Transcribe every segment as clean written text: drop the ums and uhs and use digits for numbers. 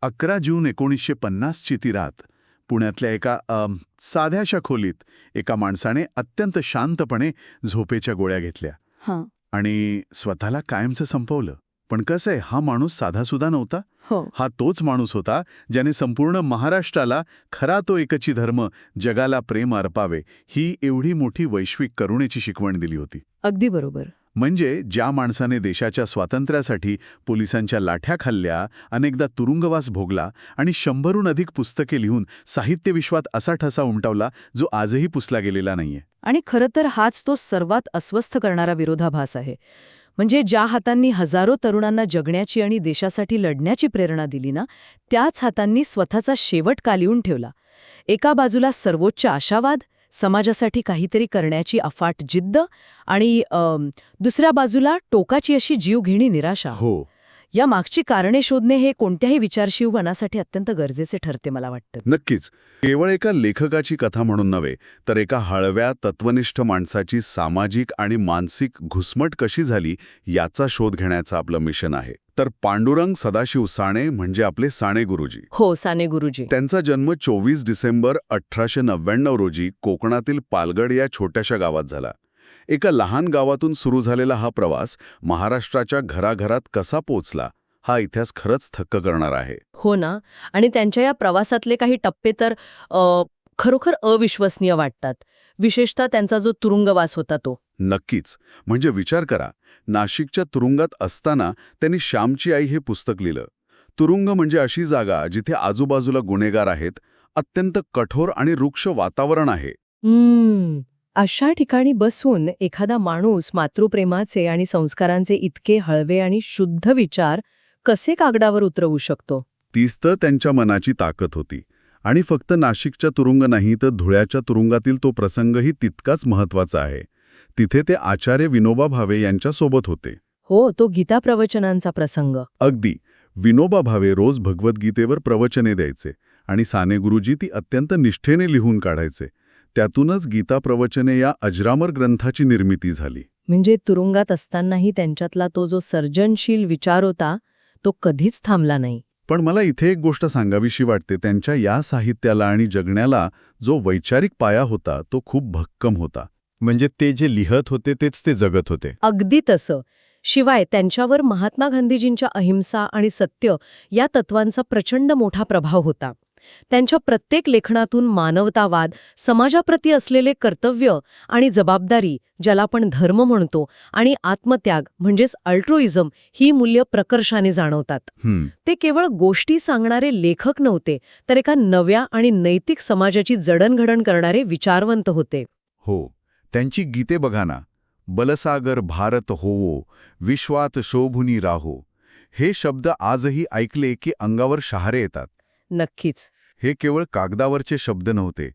11 जून 1950ची ती रात. पुण्यातल्या एका साध्याशा खोलीत एका माणसाने अत्यंत शांतपणे झोपेच्या गोळ्या घेतल्या हां. आणि स्वतःला कायमचं संपवलं. पण कसं आहे, हा माणूस साधासुद्धा नव्हता. हो. हा तोच माणूस होता ज्याने संपूर्ण महाराष्ट्राला खरा तो एकची धर्म, जगाला प्रेम अर्पावे, ही एवढी मोठी वैश्विक करुणेची शिकवण दिली होती. अगदी बरोबर. म्हणजे ज्या माणसाने देशाच्या स्वातंत्र्यासाठी पोलिसांच्या लाठ्या खाल्ल्या, अनेकदा तुरुंगवास भोगला आणि 100हून अधिक पुस्तके लिहून साहित्यविश्वात असा ठसा उमटवला जो आजही पुसला गेलेला नाहीये. आणि खरं तर हाच तो सर्वात अस्वस्थ करणारा विरोधाभास आहे. म्हणजे ज्या हातांनी हजारो तरुणांना जगण्याची आणि देशासाठी लढण्याची प्रेरणा दिली ना, त्याच हातांनी स्वतःचा शेवट का लिहून ठेवला. एका बाजूला सर्वोच्च आशावाद, समाजासाठी काहीतरी करण्याची अफाट जिद्द आणि दुसऱ्या बाजूला टोकाची अशी जीवघेणी निराशा. हो. या मागची कारणे शोधणे हे कोणत्याही विचारशील मनासाठी अत्यंत गरजेचे ठरते मला वाटतं. नक्कीच. केवळ एका लेखकाची कथा म्हणून नव्हे, तर एका हळव्या तत्वनिष्ठ माणसाची सामाजिक आणि मानसिक घुसमट कशी झाली याचा शोध घेण्याचं आपलं मिशन आहे. तर पांडुरंग सदाशिव साने म्हणजे आपले साने गुरुजी. हो, साने गुरुजी. त्यांचा जन्म 24 डिसेंबर 1899 रोजी कोकणातील पालगड या छोट्याशा गावात झाला. एका लहान गावातून सुरू झालेला हा प्रवास महाराष्ट्राच्या घराघरात कसा पोचला, हा इतिहास खरंच थक्क करणारा आहे. हो ना. आणि त्यांच्या या प्रवासातले काही टप्पे तर खरोखर अविश्वसनीय वाटतात. विशेषतः त्यांचा जो तुरुंगवास होता तो. नक्कीच. म्हणजे विचार करा, नाशिकच्या तुरुंगात असताना त्यांनी श्यामची आई हे पुस्तक लिहिलं. तुरुंग म्हणजे अशी जागा जिथे आजूबाजूला गुन्हेगार आहेत, अत्यंत कठोर आणि रुक्ष वातावरण आहे. अशा ठिकाणी बसून एखादा माणूस मातृप्रेमाचे आणि संस्कारांचे इतके हळवे आणि शुद्ध विचार कसे कागदावर उतरवू शकतो? तीच तर त्यांच्या मनाची ताकद होती. आणि फक्त नाशिकच्या तुरुंग नाही, तर धुळ्याच्या तुरुंगातील तो प्रसंगही तितकाच महत्वाचा आहे. तिथे ते आचार्य विनोबा भावे यांच्यासोबत होते. हो, तो गीता प्रवचनांचा प्रसंग. अगदी. विनोबा भावे रोज भगवद्गीतेवर प्रवचने द्यायचे आणि साने गुरुजी ती अत्यंत निष्ठेने लिहून काढायचे. त्यातूनच गीता प्रवचने या अजरामर ग्रंथाची निर्मिती झाली. म्हणजे तुरुंगात असतानाही त्यांच्यातला तो जो सर्जनशील विचार होता तो कधीच थांबला नाही. पण मला इथे एक गोष्ट सांगावीशी वाटते. त्यांच्या या साहित्याला आणि जगण्याला जो वैचारिक पाया होता तो खूप भक्कम होता. म्हणजे ते जे लिहत होते तेच ते जगत होते. अगदी तसं. शिवाय त्यांच्यावर महात्मा गांधीजींच्या अहिंसा आणि सत्य या तत्वांचा प्रचंड मोठा प्रभाव होता. त्यांच्या प्रत्येक लेखनातून मानवतावाद, समाजाप्रती असलेले कर्तव्य आणि जबाबदारी, ज्याला आपण धर्म म्हणतो, आणि आत्मत्याग म्हणजेच अल्ट्रुइझम ही मूल्य प्रकर्षाने जाणवतात. ते केवळ गोष्टी सांगणारे लेखक नव्हते, तर एका नव्या आणि नैतिक समाजाची जडणघडण करणारे विचारवंत होते. हो. त्यांची गीते बघा ना. बलसागर भारत होवो, विश्वात शोभुनी राहो. हे शब्द आजही ऐकले की अंगावर शहारे येतात. नक्कीच. हे केवळ कागदावरचे शब्द नव्हते.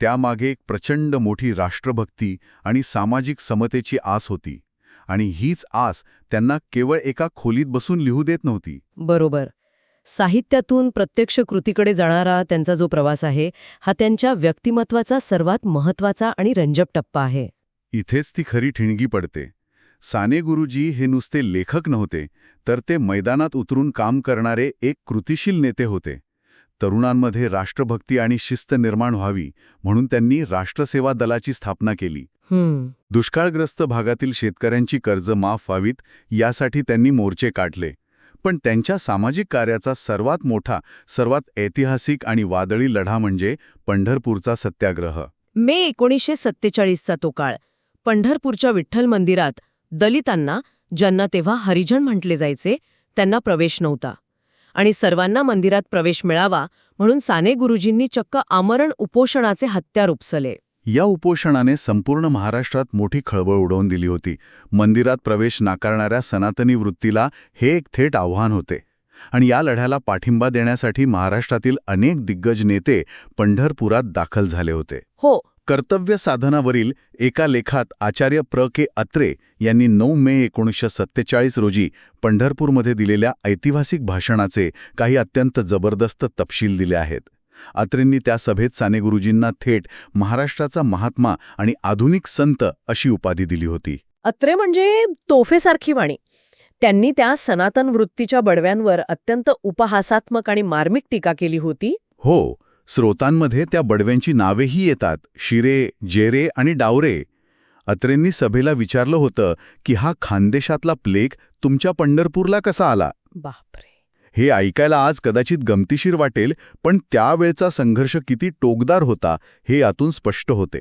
त्यामागे एक प्रचंड मोठी राष्ट्रभक्ती आणि सामाजिक समतेची आस होती. आणि हीच आस त्यांना केवळ एका खोलीत बसून लिहू देत नव्हती. बरोबर. साहित्यातून प्रत्यक्ष कृतीकडे जाणारा त्यांचा जो प्रवास आहे, हा त्यांच्या व्यक्तिमत्वाचा सर्वात महत्त्वाचा आणि रंजक टप्पा आहे. इथेच ती खरी ठिणगी पडते. साने गुरुजी हे नुसते लेखक नव्हते, तर ते मैदानात उतरून काम करणारे एक कृतिशील नेते होते. तरुणांमध्ये राष्ट्रभक्ती आणि शिस्त निर्माण व्हावी म्हणून त्यांनी राष्ट्रसेवा दलाची स्थापना केली. दुष्काळग्रस्त भागातील शेतकऱ्यांची कर्ज माफ व्हावीत यासाठी त्यांनी मोर्चे काढले. पण त्यांच्या सामाजिक कार्याचा सर्वात मोठा, सर्वात ऐतिहासिक आणि वादळी लढा म्हणजे पंढरपूरचा सत्याग्रह. मे 1947चा तो काळ. पंढरपूरच्या विठ्ठल मंदिरात दलितांना, ज्यांना तेव्हा हरिजन म्हटले जायचे, त्यांना प्रवेश नव्हता. आणि सर्वांना मंदिरात प्रवेश मिळावा म्हणून साने गुरुजींनी चक्क आमरण उपोषणाचे हत्यार उपसले. या उपोषणाने संपूर्ण महाराष्ट्रात मोठी खळबळ उडवून दिली होती. मंदिरात प्रवेश नाकारणाऱ्या सनातनी वृत्तीला हे एक थेट आव्हान होते. आणि या लढ्याला पाठिंबा देण्यासाठी महाराष्ट्रातील अनेक दिग्गज नेते पंढरपुरात दाखल झाले होते. हो. कर्तव्य साधनावरील एका लेखात आचार्य प्र के अत्रे यांनी 9 मे 1947 रोजी पंढरपूरमध्ये दिलेल्या ऐतिहासिक भाषणाचे काही अत्यंत जबरदस्त तपशील दिले आहेत. अत्रेंनी त्या सभेत साने गुरुजींना थेट महाराष्ट्राचा महात्मा आणि आधुनिक संत अशी उपाधी दिली होती. अत्रे म्हणजे तोफेसारखी वाणी. त्यांनी त्या सनातन वृत्तीच्या बडव्यांवर अत्यंत उपहासात्मक आणि मार्मिक टीका केली होती. हो, स्रोतांमध्ये त्या बडव्यांची नावेही येतात, शिरे, जेरे आणि डावरे. अत्रेंनी सभेला विचारलं होतं की हा खानदेशातला प्लेग तुमच्या पंढरपूरला कसा आला. बापरे. हे ऐकायला आज कदाचित गमतीशीर वाटेल, पण त्यावेळचा संघर्ष किती टोकदार होता हे यातून स्पष्ट होते.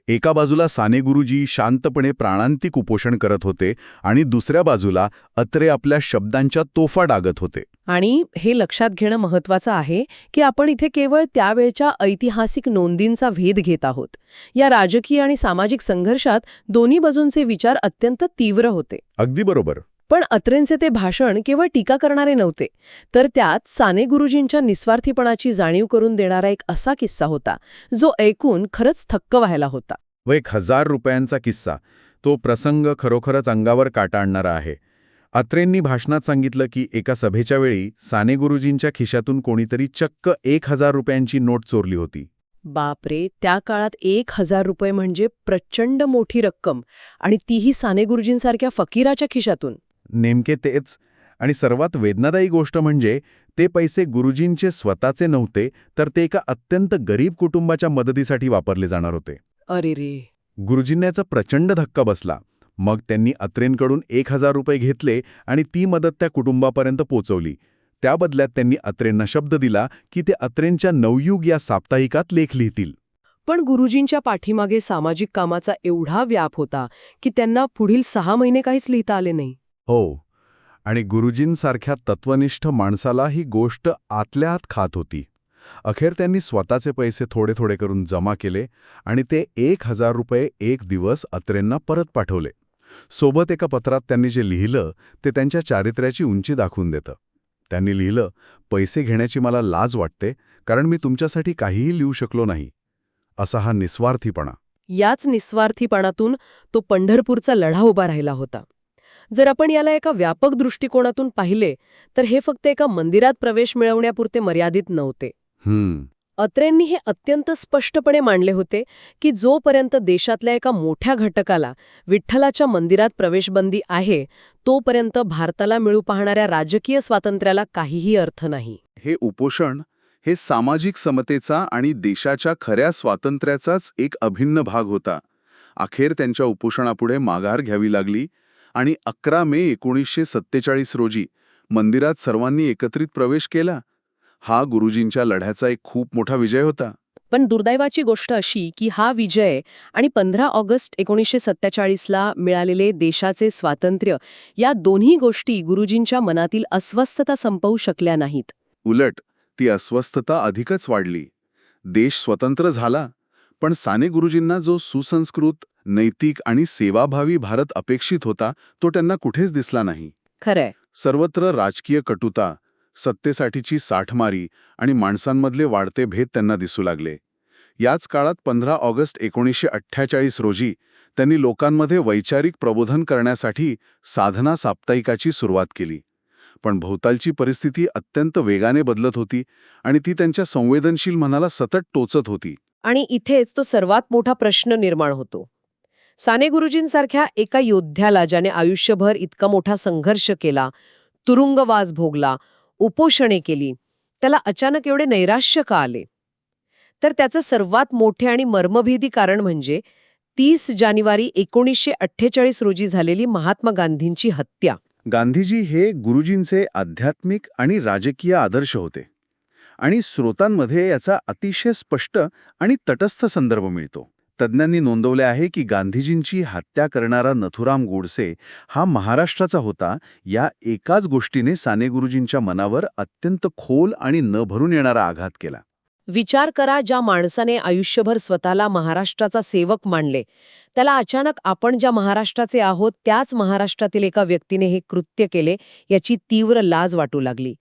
एका बाजूला साने गुरुजी शांतपणे प्राणांतिक उपोषण करत होते आणि दुसऱ्या बाजूला अत्रे आपल्या शब्दांच्या तोफा डागत होते. आणि हे लक्षात घेणं महत्वाचं आहे की आपण इथे केवळ त्यावेळच्या ऐतिहासिक नोंदींचा भेद घेत आहोत. या राजकीय आणि सामाजिक संघर्षात दोन्ही बाजूंचे विचार अत्यंत तीव्र होते. अगदी बरोबर. पण अत्रेंचे ते भाषण केवळ टीका करणारे नव्हते, तर त्यात साने गुरुजींच्या निस्वार्थीपणाची जाणीव करून देणारा एक असा किस्सा होता जो ऐकून खरंच थक्क व्हायला होता. व 1000 रुपयांचा किस्सा, तो प्रसंग खरोखरच अंगावर काटा आणणारा आहे. अत्रेंनी भाषणात सांगितलं की एका सभेच्या वेळी साने गुरुजींच्या खिशातून कोणीतरी चक्क 1000 रुपयांची नोट चोरली होती. बापरे, त्या काळात 1000 रुपये म्हणजे प्रचंड मोठी रक्कम, आणि तीही साने गुरुजींसारख्या फकीराच्या खिशातून. नेमके तेच. आणि सर्वात वेदनादायी गोष्ट म्हणजे ते पैसे गुरुजींचे स्वतःचे नव्हते, तर ते एका अत्यंत गरीब कुटुंबाच्या मदतीसाठी वापरले जाणार होते. अरे रे. गुरुजींना याचा प्रचंड धक्का बसला. मग त्यांनी अत्रेंकडून 1000 रुपये घेतले आणि ती मदत त्या कुटुंबापर्यंत पोचवली. त्या बदल्यात त्यांनी अत्रेंना शब्द दिला की ते अत्रेंच्या नवयुग या साप्ताहिकात लेख लिहितील. पण गुरुजींच्या पाठीमागे सामाजिक कामाचा एवढा व्याप होता की त्यांना पुढील 6 महिने काहीच लिहिता आले नाही. हो, आणि गुरुजींसारख्या तत्वनिष्ठ माणसाला ही गोष्ट आतल्या आत खात होती. अखेर त्यांनी स्वतःचे पैसे थोडे थोडे करून जमा केले आणि ते 1000 रुपये एक दिवस अत्रेंना परत पाठवले. सोबत एका पत्रात त्यांनी जे लिहिलं ते त्यांच्या चारित्र्याची उंची दाखवून देतं. त्यांनी लिहिलं, पैसे घेण्याची मला लाज वाटते, कारण मी तुमच्यासाठी काहीही लिहू शकलो नाही. असा हा निस्वार्थीपणा. याच निस्वार्थीपणातून तो पंढरपूरचा लढा उभा राहिला होता. जर आपण याला एका व्यापक दृष्टिकोनातून पाहिले तर हे फक्त एका मंदिरात प्रवेश मिळवण्यापुरते मर्यादित नव्हते. अत्रेंनी हे अत्यंत स्पष्टपणे मांडले होते की जोपर्यंत देशातल्या एका मोठ्या घटकाला विठ्ठलाच्या मंदिरात प्रवेशबंदी आहे, तोपर्यंत भारताला मिळू पाहणाऱ्या राजकीय स्वातंत्र्याला काहीही अर्थ नाही. हे उपोषण हे सामाजिक समतेचा आणि देशाच्या खऱ्या स्वातंत्र्याचाच एक अभिन्न भाग होता. अखेर त्यांच्या उपोषणापुढे माघार घ्यावी लागली आणि 11 मे 1947 रोजी मंदिरात सर्वांनी एकत्रित प्रवेश केला. हा गुरुजींच्या लढ्याचा एक खूप मोठा विजय होता. पण दुर्दैवाची गोष्ट अशी की हा विजय आणि 15 ऑगस्ट 1947ला मिळालेले देशाचे स्वातंत्र्य या दोन्ही गोष्टी गुरुजींच्या मनातील अस्वस्थता संपवू शकल्या नाहीत. उलट ती अस्वस्थता अधिकच वाढली. देश स्वतंत्र झाला, पण साने गुरुजींना जो सुसंस्कृत, नैतिक आणि सेवाभावी भारत अपेक्षित होता तो त्यांना कुठेच दिसला नाही. खरंय. सर्वत्र राजकीय कटुता, सत्तेसाठीची साठमारी आणि माणसांमधले वाढते भेद त्यांना दिसू लागले. याच काळात 15 ऑगस्ट 1948 रोजी त्यांनी लोकांमध्ये वैचारिक प्रबोधन करण्यासाठी साधना साप्ताहिकाची सुरुवात केली. पण भोवतालची परिस्थिती अत्यंत वेगाने बदलत होती आणि ती त्यांच्या संवेदनशील मनाला सतत टोचत होती. आणि इथेच तो सर्वात मोठा प्रश्न निर्माण होतो. साने गुरुजींसारख्या एका योद्ध्याला, ज्याने आयुष्यभर इतका मोठा संघर्ष केला, तुरुंगवास भोगला, उपोषणे केली, त्याला अचानक एवढे नैराश्य का आले? तर त्याचं सर्वात मोठे आणि मर्मभेदी कारण म्हणजे 30 जानेवारी 1948 रोजी झालेली महात्मा गांधींची हत्या. गांधीजी हे गुरुजींचे आध्यात्मिक आणि राजकीय आदर्श होते आणि स्रोतांमध्ये याचा अतिशय स्पष्ट आणि तटस्थ संदर्भ मिळतो. तज्ज्ञांनी नोंदवले आहे की गांधीजींची हत्या करणारा नथुराम गोडसे हा महाराष्ट्राचा होता. या एकाच गोष्टीने साने गुरुजींच्या मनावर अत्यंत खोल आणि न भरून येणारा आघात केला. विचार करा, ज्या माणसाने आयुष्यभर स्वतःला महाराष्ट्राचा सेवक मानले, त्याला अचानक आपण ज्या महाराष्ट्राचे आहोत त्याच महाराष्ट्रातील एका व्यक्तीने हे कृत्य केले याची तीव्र लाज वाटू लागली.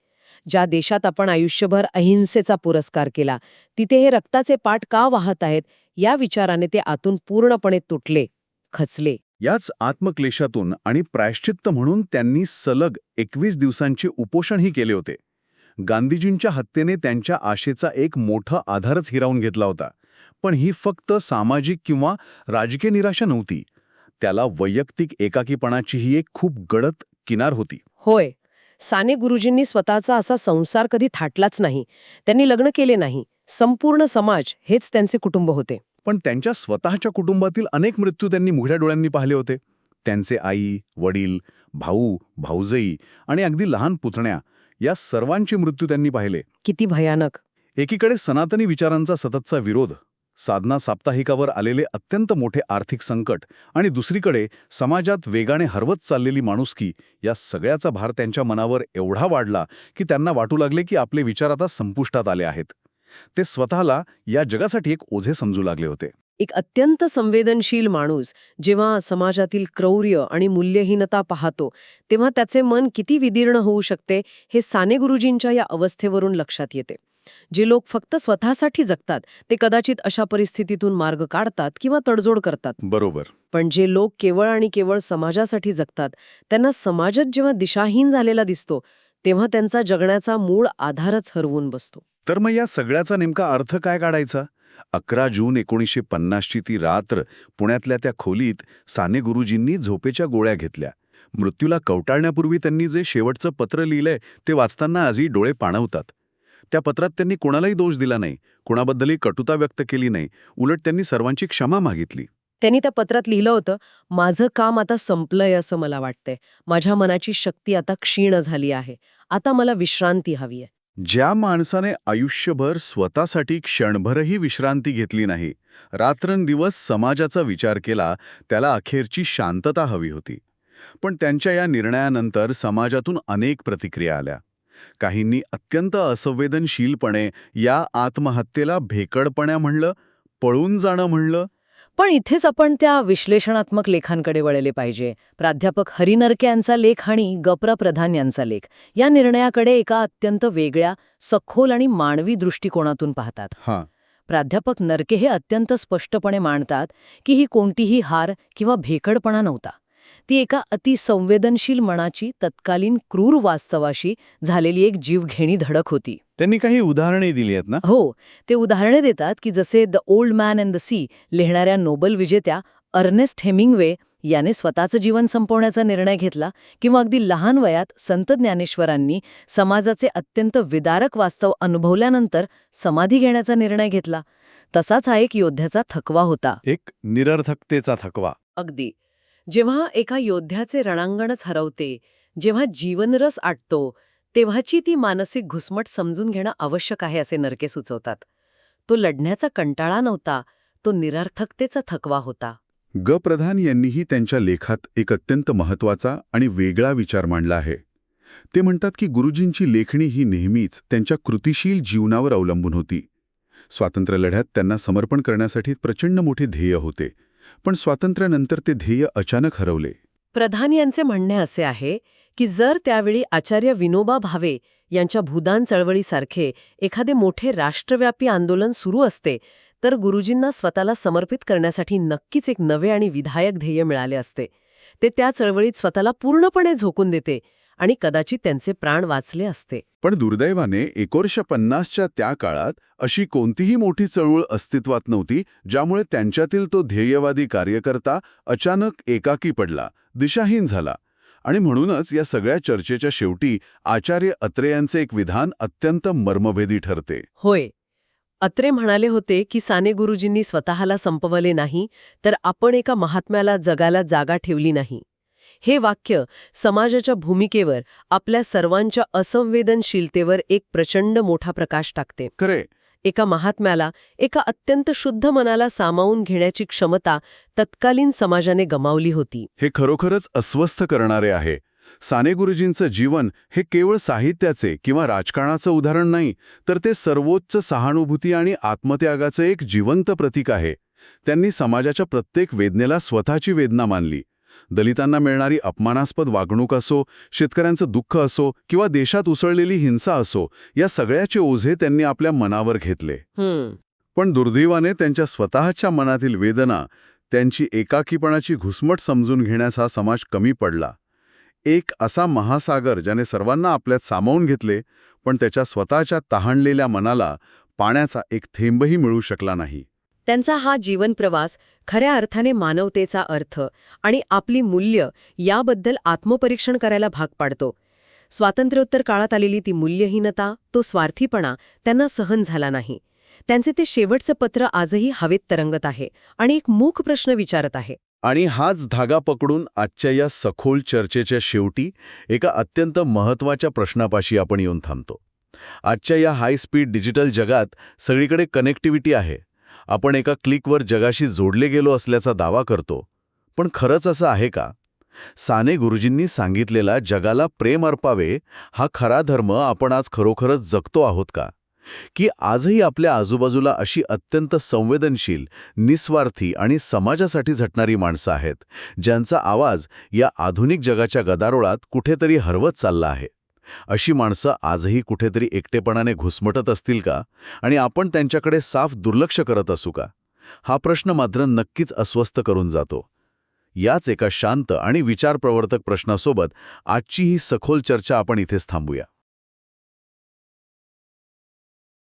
ज्या देशात आपण आयुष्यभर अहिंसेचा पुरस्कार केला, तिथे हे रक्ताचे पाट का वाहत आहेत या विचाराने ते आतून पूर्णपणे तुटले, खचले. याच आत्मक्लेशातून आणि प्रायश्चित्त म्हणून त्यांनी सलग 21 दिवसांचे उपोषणही केले होते. गांधीजींच्या हत्येने त्यांच्या आशेचा एक मोठा आधारच हिरावून घेतला होता. पण ही फक्त सामाजिक किंवा राजकीय निराशा नव्हती. त्याला वैयक्तिक एकाकीपणाचीही एक खूप गडद किनार होती. होय. साने गुरुजींनी स्वतःचा असा संसार कधी थाटलाच नाही. त्यांनी लग्न केले नाही. संपूर्ण समाज हेच त्यांचे कुटुंब होते. पण त्यांच्या स्वतःच्या कुटुंबातील अनेक मृत्यू त्यांनी मुघ्या डोळ्यांनी पाहिले होते. त्यांचे आई, वडील, भाऊ, भाऊजई आणि अगदी लहान पुतण्या या सर्वांचे मृत्यू त्यांनी पाहिले. किती भयानक. एकीकडे सनातनी विचारांचा सततचा विरोध, साधना साप्ताहिकावर आलेले अत्यंत मोठे आर्थिक संकट आणि दुसरीकडे समाजात वेगाने हरवत चाललेली माणुसकी, या सगळ्याचा भार त्यांच्या मनावर एवढा वाढला की त्यांना वाटू लागले की आपले विचार आता संपुष्टात आले आहेत. ते स्वतःला या जगासाठी एक ओझे समजू लागले होते. एक अत्यंत संवेदनशील माणूस जेव्हा समाजातील क्रौर्य आणि मूल्यहीनता पाहतो तेव्हा त्याचे मन किती विदीर्ण होऊ शकते हे साने गुरुजींच्या या अवस्थेवरून लक्षात येते. जे लोक फक्त स्वतःसाठी जगतात ते कदाचित अशा परिस्थितीतून मार्ग काढतात किंवा तडजोड करतात. बरोबर. पण जे लोक केवळ आणि केवळ समाजासाठी जगतात त्यांना समाजात जेव्हा दिशाहीन झालेला दिसतो तेव्हा त्यांचा जगण्याचा मूळ आधारच हरवून बसतो. तर मग या सगळ्याचा नेमका अर्थ काय काढायचा? 11 जून 1950ची ती रात्र पुण्यातल्या त्या खोलीत साने गुरुजींनी झोपेच्या गोळ्या घेतल्या. मृत्यूला कवटाळण्यापूर्वी त्यांनी जे शेवटचं पत्र लिहिलंय ते वाचताना आजही डोळे पाणवतात. त्या पत्रात त्यांनी कोणालाही दोष दिला नाही, कोणाबद्दलही कटुता व्यक्त केली नाही, उलट त्यांनी सर्वांची क्षमा मागितली. त्यांनी त्या पत्रात लिहिलं होतं, माझं काम आता संपलंय असं मला वाटतंय. माझ्या मनाची शक्ती आता क्षीण झाली आहे. आता मला विश्रांती हवी आहे. ज्या माणसाने आयुष्यभर स्वतःसाठी क्षणभरही विश्रांती घेतली नाही, रात्रंदिवस समाजाचा विचार केला, त्याला अखेरची शांतता हवी होती. पण त्यांच्या या निर्णयानंतर समाजातून अनेक प्रतिक्रिया आल्या. काहींनी अत्यंत असंवेदनशीलपणे या आत्महत्येला भेकडपणा म्हणलं, पळून जाणं म्हणलं. पण इथेच आपण त्या विश्लेषणात्मक लेखांकडे वळले पाहिजे. प्राध्यापक हरी नरके यांचा लेख आणि ग.प्र. प्रधान यांचा लेख या निर्णयाकडे एका अत्यंत वेगळ्या, सखोल आणि मानवी दृष्टिकोनातून पाहतात. हां. प्राध्यापक नरके हे अत्यंत स्पष्टपणे मांडतात की ही कोणतीही हार किंवा भेकडपणा नव्हता. ती एका अतिसंवेदनशील मनाची तत्कालीन क्रूर वास्तवाशी झालेली एक जीवघेणी धडक होती. त्यांनी काही उदाहरणे दिली आहेत ना? हो, ते उदाहरणे देतात की जसे The Old Man and the Sea लिहिणाऱ्या नोबेल विजेत्या अर्नेस्ट हेमिंग्वे याने स्वतःचं जीवन संपवण्याचा निर्णय घेतला, किंवा अगदी लहान वयात संत ज्ञानेश्वरांनी समाजाचे अत्यंत विदारक वास्तव अनुभवल्यानंतर समाधी घेण्याचा निर्णय घेतला. तसाच हा एक योद्ध्याचा थकवा होता. एक निरर्थकतेचा थकवा. अगदी. जेव्हा एका योद्ध्याचे रणांगणच हरवते, जेव्हा जीवनरस आटतो, तेव्हाची ती मानसिक घुसमट समजून घेणं आवश्यक आहे असे नरके सुचवतात. तो लढण्याचा कंटाळा नव्हता, तो निरर्थकतेचा थकवा होता. ग. प्रधान यांनीही त्यांच्या लेखात एक अत्यंत महत्त्वाचा आणि वेगळा विचार मांडला आहे. ते म्हणतात की गुरुजींची लेखणी ही नेहमीच त्यांच्या कृतिशील जीवनावर अवलंबून होती. स्वातंत्र्यलढ्यात त्यांना समर्पण करण्यासाठी प्रचंड मोठे ध्येय होते, पण स्वातंत्र्यानंतर ते ध्येय अचानक हरवले. प्रधान यांचे म्हणणे असे आहे की जर त्यावेळी आचार्य विनोबा भावे यांच्या भूदान चळवळीसारखे एखादे मोठे राष्ट्रव्यापी आंदोलन सुरू असते तर गुरुजींना स्वतःला समर्पित करण्यासाठी नक्कीच एक नवे आणि विधायक ध्येय मिळाले असते. ते त्या चळवळीत स्वतःला पूर्णपणे झोकून देते आणि कदाचित त्यांचे प्राण वाचले असते. पण दुर्दैवाने 1950च्या त्या काळात अशी कोणतीही मोठी चळवळ अस्तित्वात नव्हती ज्यामुळे त्यांच्यातील तो ध्येयवादी कार्यकर्ता अचानक एकाकी पडला, दिशाहीन झाला. आणि म्हणूनच या सगळ्या चर्चेच्या शेवटी आचार्य अत्रे यांचे एक विधान अत्यंत मर्मभेदी ठरते. होय. अत्रे म्हणाले होते की साने गुरुजींनी स्वतःला संपवले नाही, तर आपण एका महात्म्याला जगाला जागा ठेवली नाही. हे वाक्य समाजाच्या भूमिकेवर, आपल्या सर्वांच्या असंवेदनशीलतेवर एक प्रचंड मोठा प्रकाश टाकते. खरे, एका महात्म्याला, एका अत्यंत शुद्ध मनाला सामावून घेण्याची क्षमता तत्कालीन समाजाने गमावली होती. हे खरोखरच अस्वस्थ करणारे आहे. साने गुरुजींचं जीवन हे केवळ साहित्याचे किंवा राजकारणाचं उदाहरण नाही, तर ते सर्वोच्च सहानुभूती आणि आत्मत्यागाचं एक जिवंत प्रतीक आहे. त्यांनी समाजाच्या प्रत्येक वेदनेला स्वतःची वेदना मानली. दलितांना मिळणारी अपमानास्पद वागणूक असो, शेतकऱ्यांचं दुःख असो किंवा देशात उसळलेली हिंसा असो, या सगळ्याचे ओझे त्यांनी आपल्या मनावर घेतले. पण दुर्दैवाने त्यांच्या स्वतःच्या मनातील वेदना, त्यांची एकाकीपणाची घुसमट समजून घेण्यास हा समाज कमी पडला. एक असा महासागर ज्याने सर्वांना आपल्यात सामावून घेतले, पण त्याच्या स्वतःच्या तहानलेल्या मनाला पाण्याचा एक थेंबही मिळू शकला नाही. त्यांचा हा जीवनप्रवास खऱ्या अर्थाने मानवतेचा अर्थ आणि आपली मूल्य याबद्दल आत्मपरीक्षण करायला भाग पाडतो. स्वातंत्र्योत्तर काळात आलेली ती मूल्यहीनता, तो स्वार्थीपणा त्यांना सहन झाला नाही. त्यांचे ते शेवटचं पत्र आजही हवेत तरंगत आहे आणि एक मूक प्रश्न विचारत आहे. आणि हाच धागा पकडून आजच्या या सखोल चर्चेच्या शेवटी एका अत्यंत महत्त्वाच्या प्रश्नापाशी आपण येऊन थांबतो. आजच्या या हाय स्पीड डिजिटल जगात सगळीकडे कनेक्टिव्हिटी आहे. आपण एका क्लिकवर जगाशी जोडले गेलो असल्याचा दावा करतो. पण खरंच असं आहे का? साने गुरुजींनी सांगितलेला जगाला प्रेम अर्पावे हा खरा धर्म आपण आज खरोखरच जगतो आहोत का? की आजही आपल्या आजूबाजूला अशी अत्यंत संवेदनशील, निस्वार्थी आणि समाजासाठी झटणारी माणसं आहेत, ज्यांचा आवाज या आधुनिक जगाच्या गदारोळात कुठेतरी हरवत चालला आहे. अशी माणसं आजही कुठेतरी एकटेपणाने घुसमटत असतील का? आणि आपण त्यांच्याकडे साफ दुर्लक्ष करत असू का? हा प्रश्न मात्र नक्कीच अस्वस्थ करून जातो. याच एका शांत आणि विचारप्रवर्तक प्रश्नासोबत आजची ही सखोल चर्चा आपण इथेच थांबूया.